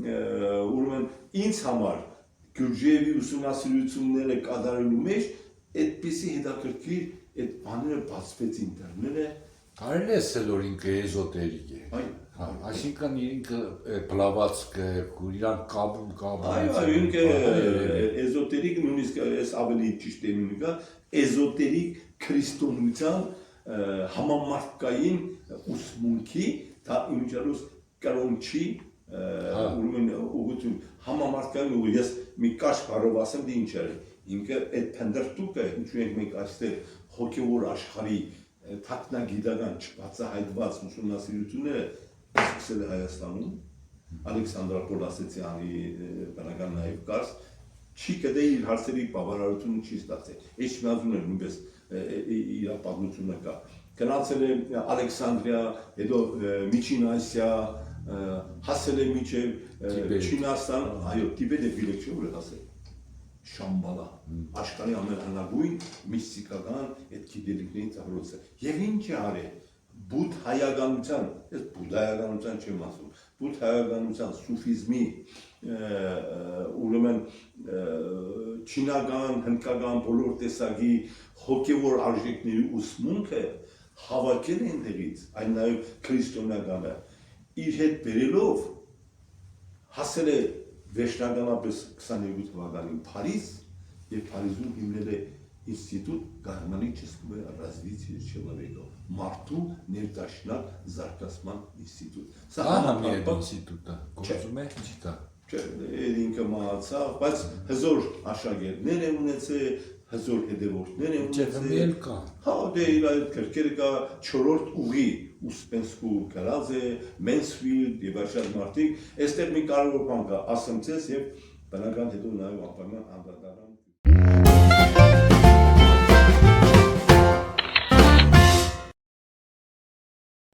ուրեմն ինձ համար Գյուրջիևի ուսումնասիրությունները կատարելու մեջ այդպիսի հետաքրքիր այդ բաները բացվեցին դեռները Կարելի է ասել, որ ինքը էզոտերիկ է։ Այսինքն ինքը բլավացք է, իրանք կապում։ Այո, ինքը էզոտերիկ նույնիսկ այս ավելի ճիշտ է նույնիկա էզոտերիկ քրիստոնեության համամարտկային ուսմունքի դա իմիջիալուս կրոնչի ուրեմն ուղղություն համամարտկային ուղղություն ես մի կաշ կարող ասեմ դե ինչ է ինքը այդ փնդրտուկը ինչու ենք մենք այստեղ հոգևոր աշխարհի թաքնագիտական չբացահայտված ուսումնասիրությունները սկսել է Հայաստանում Ալեքսանդրապոլ Ասեցյանի բնական նաև կար չի կդե իր հարցերի բավարարությունը չի ստացել Էջմիածուն էր նույնպես իր պատմությունը կա գնացել է Ալեքսանդրիա հետո Միջին Ասիա հասել է մինչև Չինաստան այո Տիբետ է բիլեք չէ որ է հասել Շամբալա աշխարհի ամենահնագույն միստիկական այդ գիտելիքների ծառայոցը եւ ինչ է արել բուդհայականության այս բուդհայականության չեմ ասում բուդհայականության սուֆիզմի ուրեմն չինական հնդկական բոլոր տեսակի հոգեվոր արժեքների ուսմունքը հավաքել են դերից այն նաեւ քրիստոնեականը իր հետ բերելով հասել է Վերջնականապես 22 թվականին Փարիզ եւ Փարիզում հիմնել է ինստիտուտ Գարմանիչеского развития человека մարդու ներդաշնակ զարգացման ինստիտուտ Սա համի է ինստիտուտը գործում է չի դա չէ ինքը մահացավ բայց հզոր աշակերտներ է ունեցել հզոր հետևորդներ է ունեցել հա դե իր այդ քրկերը կա 4-րդ ուղի Ուսպենսկու գրած է Մենսֆիլդ եւ այլ մարդիկ այստեղ մի կարևոր բան կա ասեմ ցես եւ բնական հետո նաեւ անպայման անդրադառնամ